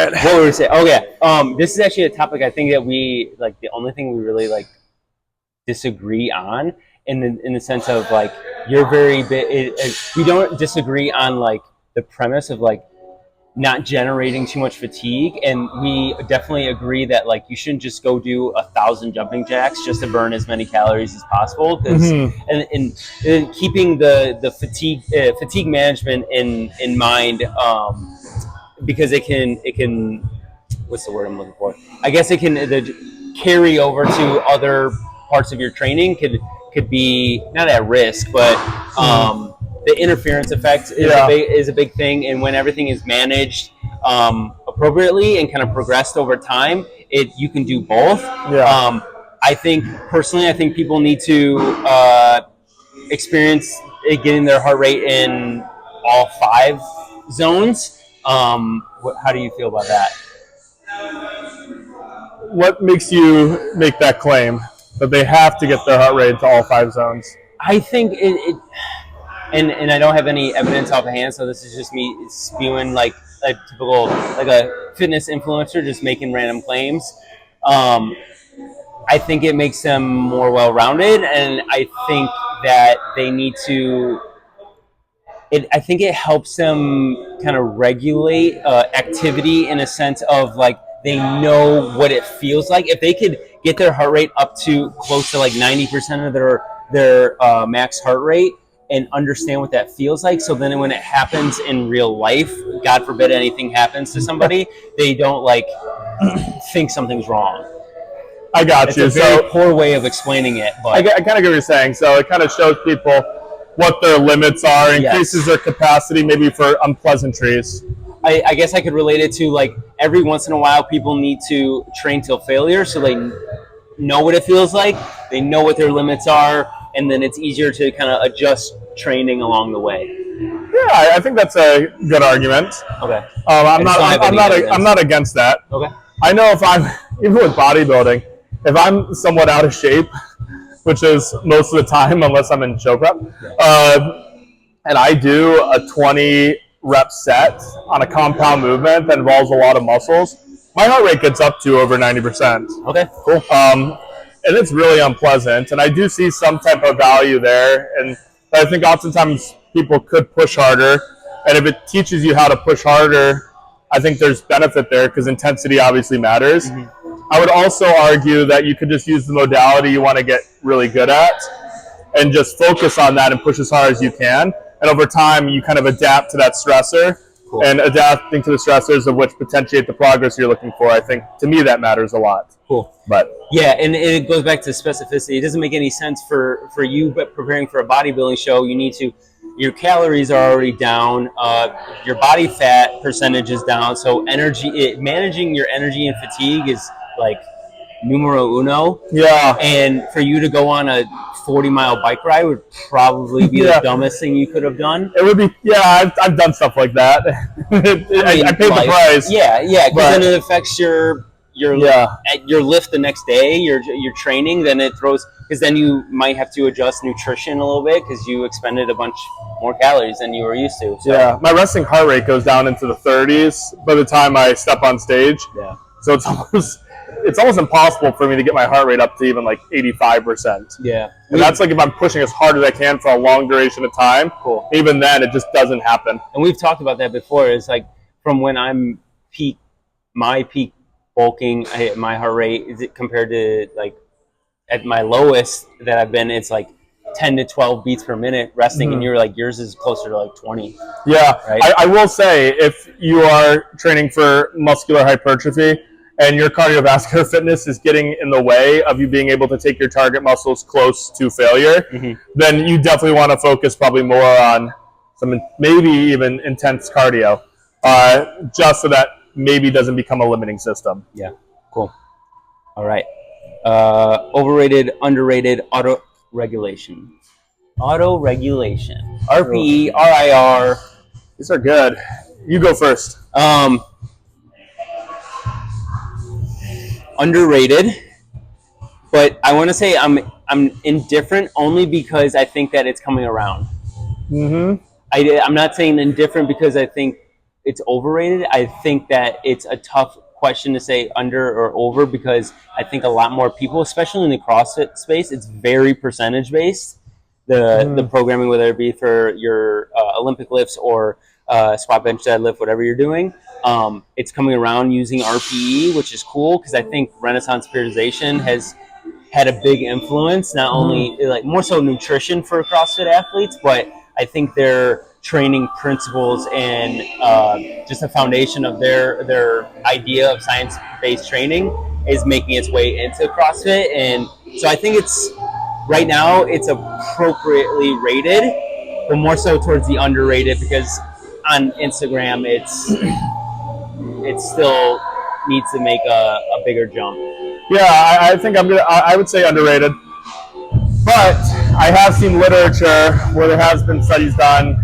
it. What were we saying? Oh yeah. This is actually a topic I think that we like. The only thing we really like disagree on, in the sense of like you're very big. We don't disagree on like the premise of like not generating too much fatigue, and we definitely agree that like you shouldn't just go do 1,000 jumping jacks just to burn as many calories as possible, because and keeping the fatigue management in mind, because it can what's the word I'm looking for, I guess it can carry over to other parts of your training, could be not at risk, but the interference effect is a big thing, and when everything is managed appropriately and kind of progressed over time, you can do both. I think people need to experience getting their heart rate in all 5 zones. How do you feel about that? What makes you make that claim that they have to get their heart rate to all 5 zones? I think and I don't have any evidence offhand, so this is just me spewing like a typical, like a fitness influencer just making random claims. I think it makes them more well-rounded, and I think that they need to. I think it helps them kind of regulate activity in a sense of like they know what it feels like. If they could get their heart rate up to close to like 90% of their max heart rate, and understand what that feels like, so then when it happens in real life, God forbid anything happens to somebody, they don't like think something's wrong. I got you. It's a very poor way of explaining it, but I kind of get what you're saying. So it kind of shows people what their limits are, increases their capacity maybe for unpleasantries. I guess I could relate it to like every once in a while people need to train till failure, so they know what it feels like, they know what their limits are, and then it's easier to kind of adjust training along the way. Yeah, I think that's a good argument. Okay. I'm not against that. Okay. I know if I'm, even with bodybuilding, if I'm somewhat out of shape, which is most of the time unless I'm in show prep, and I do a 20 rep set on a compound movement that involves a lot of muscles, my heart rate gets up to over 90%. Okay, cool. And it's really unpleasant, and I do see some type of value there, and I think oftentimes people could push harder, and if it teaches you how to push harder, I think there's benefit there because intensity obviously matters. I would also argue that you could just use the modality you want to get really good at and just focus on that and push as hard as you can, and over time you kind of adapt to that stressor. Cool. And adapting to the stressors of which potentiate the progress you're looking for. I think, to me, that matters a lot. Cool. But yeah, and it goes back to specificity. It doesn't make any sense for you, but preparing for a bodybuilding show, you need to, your calories are already down, your body fat percentage is down, so managing your energy and fatigue is like numero uno. Yeah. And for you to go on a 40-mile bike ride would probably be the dumbest thing you could have done. It would be, I've done stuff like that. I paid the price. Yeah, because then it affects your lift the next day, your training, then it throws, because then you might have to adjust nutrition a little bit because you expended a bunch more calories than you were used to. So. Yeah, my resting heart rate goes down into the 30s by the time I step on stage. Yeah. So it's almost impossible for me to get my heart rate up to even like 85%. Yeah. And that's like if I'm pushing as hard as I can for a long duration of time. Cool. Even then, it just doesn't happen. And we've talked about that before. It's like from when I'm my peak bulking, my heart rate is it compared to like at my lowest that I've been, it's like 10 to 12 beats per minute resting, and you're like, yours is closer to like 20. Yeah. Right? I will say, if you are training for muscular hypertrophy, and your cardiovascular fitness is getting in the way of you being able to take your target muscles close to failure, then you definitely want to focus probably more on some maybe even intense cardio, just so that maybe doesn't become a limiting system. Yeah, cool. All right. Overrated, underrated, auto-regulation. Auto-regulation. RPE, RIR. These are good. You go first. Underrated, but I want to say I'm indifferent only because I think that it's coming around. I'm not saying indifferent because I think it's overrated. I think that it's a tough question to say under or over, because I think a lot more people, especially in the CrossFit space, it's very percentage based. The programming, whether it be for your Olympic lifts or squat, bench, deadlift, whatever you're doing, it's coming around using RPE, which is cool because I think Renaissance periodization has had a big influence, not only like more so nutrition for CrossFit athletes, but I think their training principles and just a foundation of their idea of science-based training is making its way into CrossFit. And so I think it's right now it's appropriately rated, but more so towards the underrated, because on Instagram it still needs to make a bigger jump. Yeah, I think I would say underrated. But I have seen literature where there has been studies done,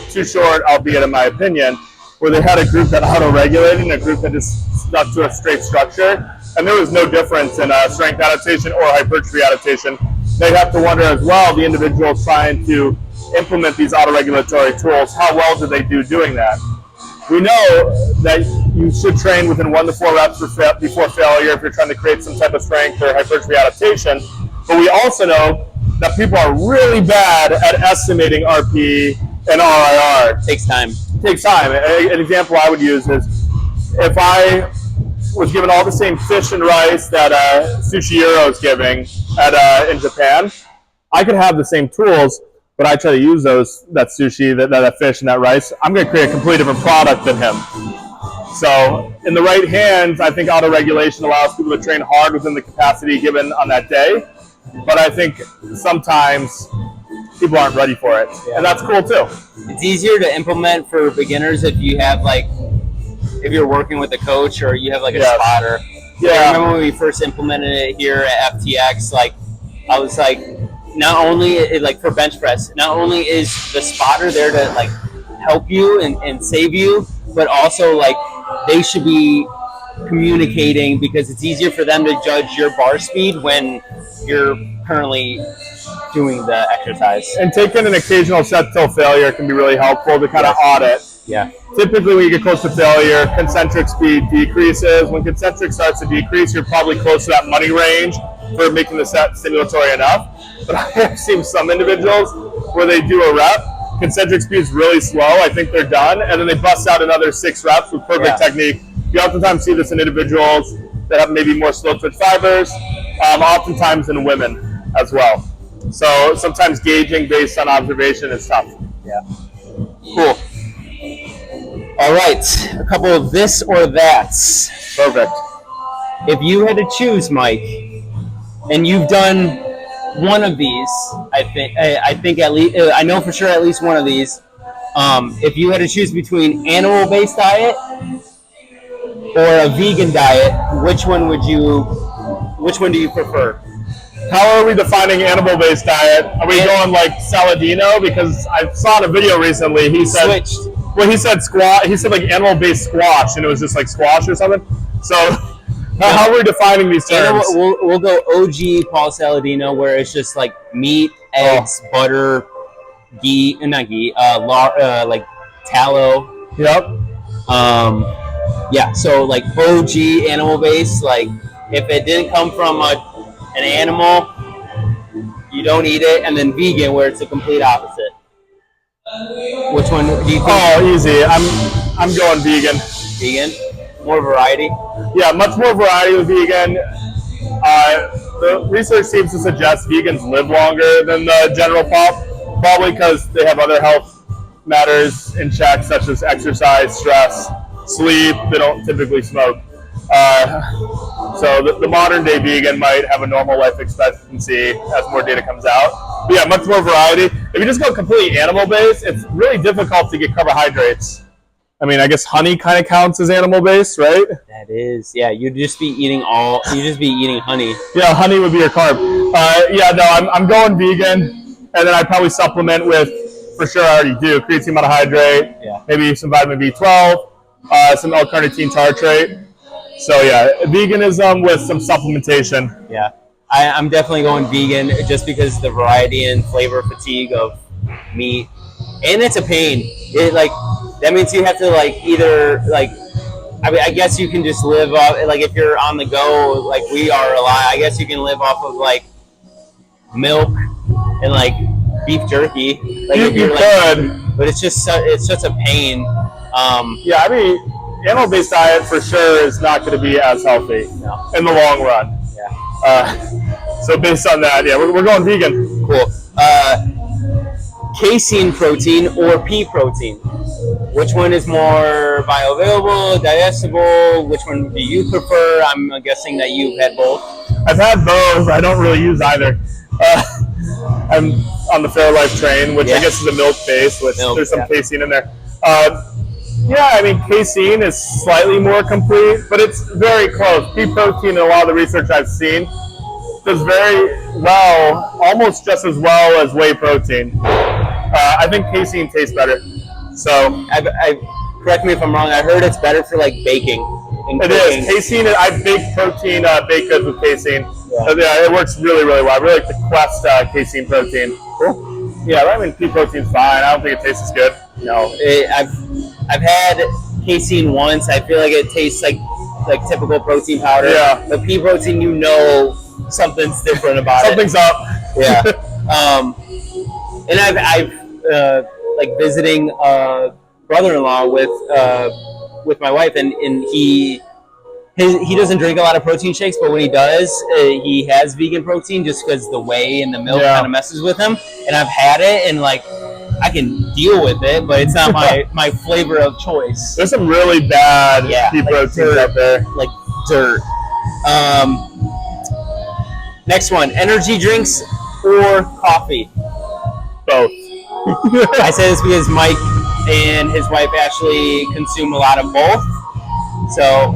too short, albeit in my opinion, where they had a group that auto-regulated and a group that just stuck to a straight structure, and there was no difference in strength adaptation or hypertrophy adaptation. They'd have to wonder as well, the individuals trying to implement these auto-regulatory tools, how well do they do doing that? We know that you should train within 1 to 4 reps before failure if you're trying to create some type of strength or hypertrophy adaptation. But we also know that people are really bad at estimating RP and RIR. Takes time. It takes time. An example I would use is if I was given all the same fish and rice that Sushiro is giving in Japan, I could have the same tools, but I try to use that sushi, that fish, and that rice, I'm going to create a completely different product than him. So in the right hands, I think auto-regulation allows people to train hard within the capacity given on that day. But I think sometimes people aren't ready for it, and that's cool too. It's easier to implement for beginners if you have if you're working with a coach or you have a spotter. Yeah. I remember when we first implemented it here at FTX, I was not only for bench press, not only is the spotter there to help you and save you, but also they should be communicating, because it's easier for them to judge your bar speed when you're currently doing the exercise. And taking an occasional set till failure can be really helpful to kind of audit. Yeah. Typically when you get close to failure, concentric speed decreases. When concentric starts to decrease, you're probably close to that money range for making the set stimulatory enough. But I have seen some individuals where they do a rep, concentric speed is really slow, I think they're done, and then they bust out another 6 reps with perfect technique. You oftentimes see this in individuals that have maybe more slow twitch fibers, oftentimes in women as well. So sometimes gauging based on observation is tough. Yeah. Cool. All right, a couple of this or that's. Perfect. If you had to choose, Mike, and you've done one of these, I think at least, I know for sure at least one of these. If you had to choose between animal-based diet or a vegan diet, which one do you prefer? How are we defining animal-based diet? Are we going Saladino? Because I saw in a video recently, he said switched. Well, he said squash. He said animal-based squash, and it was just squash or something. So, how are we defining these terms? We'll go OG Paul Saladino, where it's just meat, eggs, butter, ghee, not ghee, tallow. Yep. Yeah. So OG animal-based. If it didn't come from an animal, you don't eat it, and then vegan, where it's the complete opposite. Which one do you think? Oh, easy. I'm going vegan. Vegan? More variety? Yeah, much more variety with vegan. The research seems to suggest vegans live longer than the general pop, probably because they have other health matters in check, such as exercise, stress, sleep. They don't typically smoke. So the modern day vegan might have a normal life expectancy as more data comes out. But yeah, much more variety. If you just go completely animal based, it's really difficult to get carbohydrates. I mean, I guess honey kind of counts as animal based, right? That is, yeah. You'd just be eating honey. Yeah, honey would be your carb. I'm going vegan, and then I'd probably supplement with, for sure I already do, creatine monohydrate, maybe some vitamin B12, some L-carnitine tartrate. So yeah, veganism with some supplementation. Yeah, I'm definitely going vegan just because the variety and flavor fatigue of meat, and it's a pain. that means you have to like either like. I mean, I guess you can just live off like if you're on the go, like we are a lot. I guess you can live off of like milk and like beef jerky. Like You, if you're you like, could. but it's just a pain. Yeah, I mean, animal-based diet for sure is not going to be as healthy No. in the long run. Yeah. So based on that, yeah, we're going vegan. Cool. Casein protein or pea protein? Which one is more bioavailable, digestible? Which one do you prefer? I'm guessing that you've had both. I've had both. I don't really use either. I'm on the Fairlife train, which I guess is a milk base, which there's some casein in there. Yeah, I mean, casein is slightly more complete, but it's very close. Pea protein, in a lot of the research I've seen, does very well, almost just as well as whey protein. I think casein tastes better. So, correct me if I'm wrong. I heard it's better for like baking. It is. Casein, I bake protein baked goods with casein. Yeah, it works really, really well. I really like the Quest casein protein. Cool. Yeah, I mean, pea protein's fine. I don't think it tastes as good. No, I've had casein once. I feel like it tastes like typical protein powder. Yeah. But pea protein, you know, something's different about Something's up. Yeah. And I've like visiting brother-in-law with my wife, and he doesn't drink a lot of protein shakes, but when he does, he has vegan protein just because the whey and the milk kind of messes with him. And I've had it, and like I can deal with it, but it's not my flavor of choice. There's some really bad pea proteins out there, like dirt. Next one: energy drinks or coffee. Both. I say this because Mike and his wife actually consume a lot of both. So,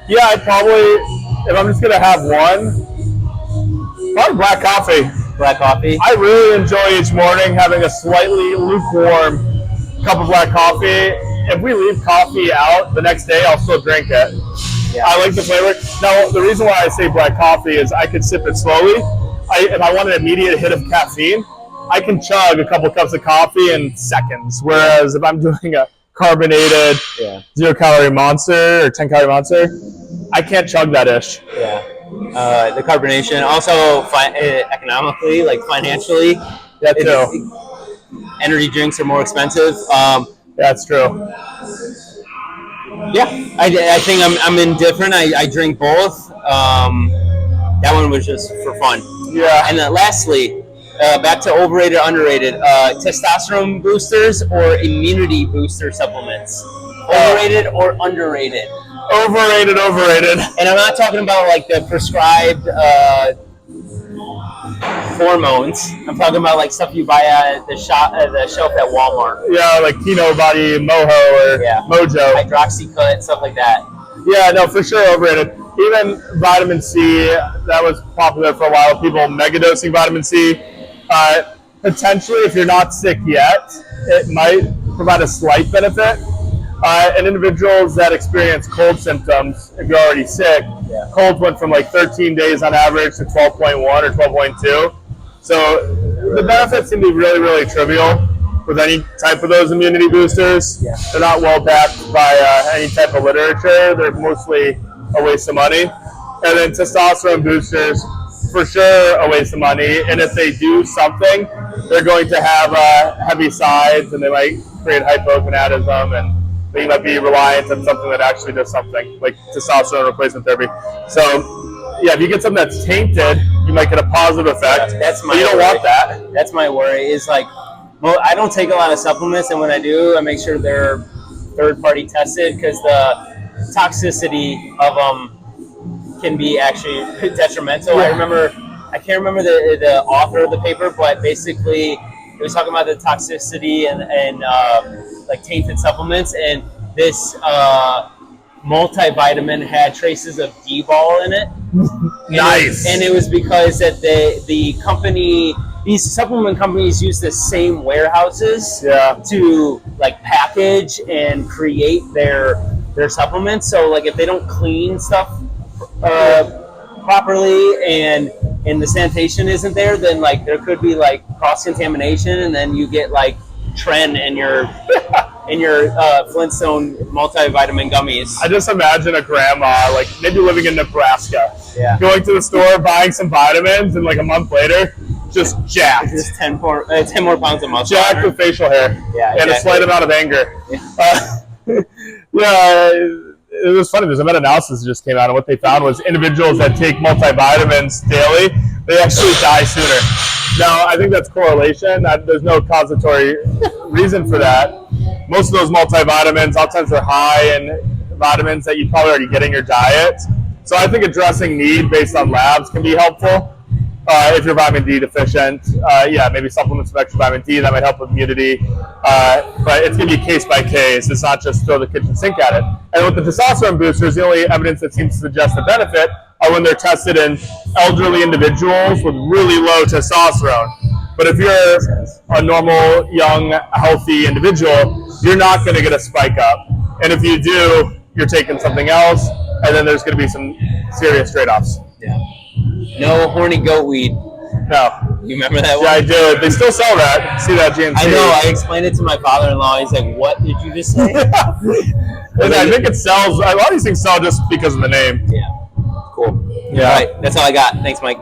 yeah, I'd probably, if I'm just going to have one, probably black coffee. Black coffee? I really enjoy each morning having a slightly lukewarm cup of black coffee. If we leave coffee out the next day, I'll still drink it. Yeah. I like the flavor. Now, the reason why I say black coffee is I could sip it slowly. If I want an immediate hit of caffeine, I can chug a couple cups of coffee in seconds. Whereas if I'm doing a carbonated 0-calorie monster or 10-calorie monster, I can't chug that ish. Yeah. The carbonation, also economically, like financially, that too. Energy drinks are more expensive. That's true. Yeah, I think I'm indifferent. I drink both. That one was just for fun. Yeah. And then lastly, back to overrated, underrated. Testosterone boosters or immunity booster supplements? Overrated or underrated? Overrated. And I'm not talking about like the prescribed hormones. I'm talking about like stuff you buy at the shelf at Walmart. Yeah, like Kino Body, Moho, or Mojo. Hydroxycut, stuff like that. Yeah, no, for sure overrated. Even vitamin C, that was popular for a while. People megadosing vitamin C. Potentially, if you're not sick yet, it might provide a slight benefit. And individuals that experience cold symptoms, if you're already sick, colds went from like 13 days on average to 12.1 or 12.2. So the benefits seem to be really, really trivial with any type of those immunity boosters. Yeah. They're not well backed by any type of literature. They're mostly a waste of money. And then testosterone boosters, for sure a waste of money. And if they do something, they're going to have heavy sides, and they might create hypogonadism, and you might be reliant on something that actually does something, like testosterone replacement therapy. So, yeah, if you get something that's tainted, you might get a positive effect. That's my but you don't want that. That's my worry. Is like, well, I don't take a lot of supplements, and when I do, I make sure they're third-party tested, because the toxicity of them can be actually detrimental. Yeah. I can't remember the author of the paper, but basically it was talking about the toxicity and like tainted supplements, and this multivitamin had traces of D-ball in it. Nice. And it was because that these supplement companies use the same warehouses to like package and create their supplements. So like if they don't clean stuff properly and the sanitation isn't there, then like there could be like cross contamination, and then you get like tren in your in your Flintstone multivitamin gummies. I just imagine a grandma, like maybe living in Nebraska, Yeah. going to the store, buying some vitamins, and like a month later, just jacked. Just 10 more pounds of muscle. Jacked with facial hair. Yeah, and exactly. a slight amount of anger. Yeah. It was funny. There's a meta-analysis that just came out, and what they found was individuals that take multivitamins daily, they actually die sooner. Now, I think that's correlation. There's no causatory reason for that. Most of those multivitamins, oftentimes they're high in vitamins that you probably already get in your diet. So I think addressing need based on labs can be helpful. If you're vitamin D deficient, maybe supplements of extra vitamin D, that might help with immunity. But it's going to be case by case. It's not just throw the kitchen sink at it. And with the testosterone boosters, the only evidence that seems to suggest the benefit are when they're tested in elderly individuals with really low testosterone. But if you're a normal, young, healthy individual, you're not going to get a spike up. And if you do, you're taking something else, and then there's going to be some serious trade-offs. Yeah. No horny goat weed. No. You remember that one? Yeah, I do. They still sell that. See that, GNC? I know. I explained it to my father-in-law. He's like, "What did you just say?" And I think it sells. A lot of these things sell just because of the name. Yeah. Cool. Yeah. All right. That's all I got. Thanks, Mike.